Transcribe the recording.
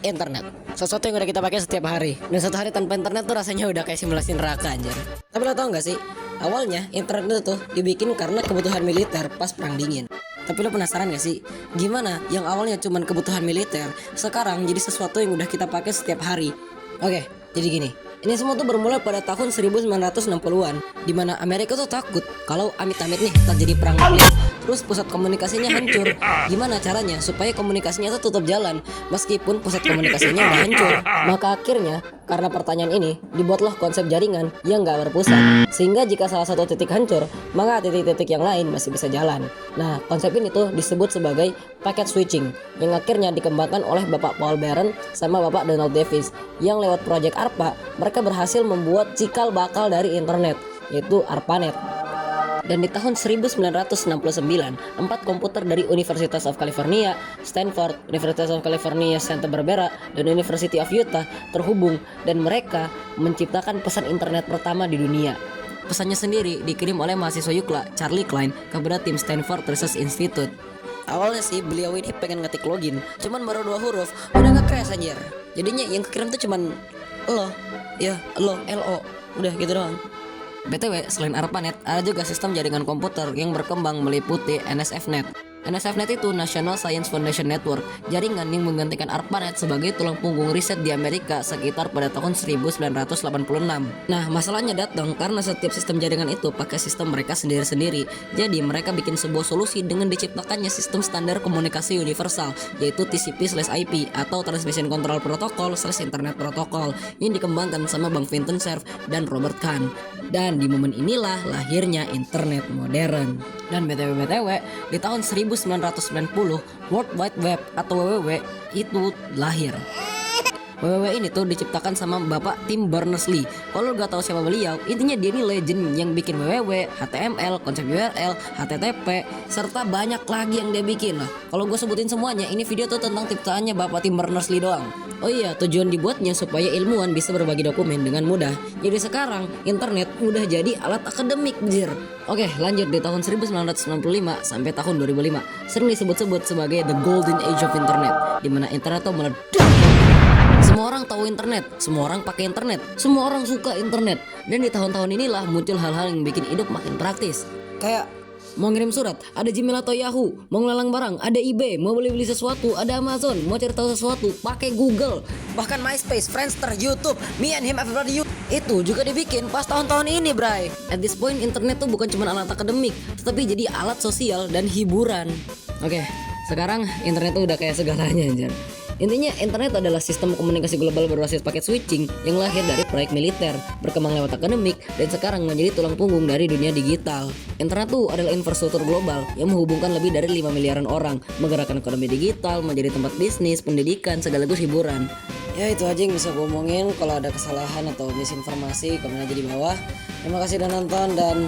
Internet, sesuatu yang udah kita pakai setiap hari. Dan satu hari tanpa internet tuh rasanya udah kayak simulasi neraka anjir. Tapi lo tau gak sih, awalnya internet itu tuh dibikin karena kebutuhan militer pas perang dingin. Tapi lo penasaran gak sih, gimana yang awalnya cuman kebutuhan militer sekarang jadi sesuatu yang udah kita pakai setiap hari? Oke, jadi gini. Ini semua tuh bermula pada tahun 1960-an, di mana Amerika tuh takut kalau amit-amit nih terjadi perang nuklir, terus pusat komunikasinya hancur. Gimana caranya supaya komunikasinya tuh tetap jalan meskipun pusat komunikasinya udah hancur? Maka akhirnya karena pertanyaan ini dibuatlah konsep jaringan yang gak berpusat, sehingga jika salah satu titik hancur, maka titik-titik yang lain masih bisa jalan. Nah, konsep ini tuh disebut sebagai packet switching, yang akhirnya dikembangkan oleh Bapak Paul Barron sama Bapak Donald Davis, yang lewat proyek ARPA mereka berhasil membuat cikal bakal dari internet, yaitu ARPANET. Dan di tahun 1969, 4 komputer dari University of California, Stanford, University of California Santa Barbara, dan University of Utah terhubung dan mereka menciptakan pesan internet pertama di dunia. Pesannya sendiri dikirim oleh mahasiswa Yukla, Charlie Klein, kepada tim Stanford Research Institute. Awalnya sih beliau ini pengen ngetik login, cuman baru 2 huruf, udah nggak crash anjir. Jadinya yang kekirim tuh cuman lo, LO, udah gitu doang. BTW, selain ARPANET, ada juga sistem jaringan komputer yang berkembang meliputi NSFNet. NSFNet itu National Science Foundation Network, jaringan yang menggantikan ARPANET sebagai tulang punggung riset di Amerika sekitar pada tahun 1986. Nah, masalahnya datang karena setiap sistem jaringan itu pakai sistem mereka sendiri-sendiri. Jadi mereka bikin sebuah solusi dengan diciptakannya sistem standar komunikasi universal, yaitu TCP/IP atau Transmission Control Protocol/Internet Protocol, yang dikembangkan sama Bang Vinton Cerf dan Robert Kahn. Dan di momen inilah lahirnya internet modern. Dan BTW, di tahun 1990 World Wide Web atau WWW itu lahir. WWW ini tuh diciptakan sama Bapak Tim Berners-Lee. Kalau gak tahu siapa beliau, intinya dia ini legend yang bikin WWW, HTML, konsep URL, HTTP, serta banyak lagi yang dia bikin lah. Kalau gue sebutin semuanya, ini video tuh tentang ciptaannya Bapak Tim Berners-Lee doang. Oh iya, tujuan dibuatnya supaya ilmuwan bisa berbagi dokumen dengan mudah. Jadi sekarang internet udah jadi alat akademik, jir. Oke, lanjut di tahun 1995 sampai tahun 2005, sering disebut-sebut sebagai the golden age of internet, di mana internet tuh meledak. Semua orang tahu internet, semua orang pakai internet, semua orang suka internet. Dan di tahun-tahun inilah muncul hal-hal yang bikin hidup makin praktis. Kayak mau ngirim surat, ada Gmail atau Yahoo. Mau ngelelang barang, ada eBay. Mau beli-beli sesuatu, ada Amazon. Mau cari tahu sesuatu, pakai Google. Bahkan MySpace, Friendster, YouTube, Me and Him, Everybody You, itu juga dibikin pas tahun-tahun ini, bray. At this point, internet tuh bukan cuma alat akademik, tetapi jadi alat sosial dan hiburan. Oke, sekarang internet tuh udah kayak segalanya, anjir. Intinya internet adalah sistem komunikasi global berbasis paket switching yang lahir dari proyek militer, berkembang lewat akademik, dan sekarang menjadi tulang punggung dari dunia digital. Internet tuh adalah infrastruktur global yang menghubungkan lebih dari 5 miliaran orang, menggerakkan ekonomi digital, menjadi tempat bisnis, pendidikan, sekaligus hiburan. Ya itu aja yang bisa gue omongin. Kalau ada kesalahan atau misinformasi, komen aja di bawah. Terima kasih udah nonton dan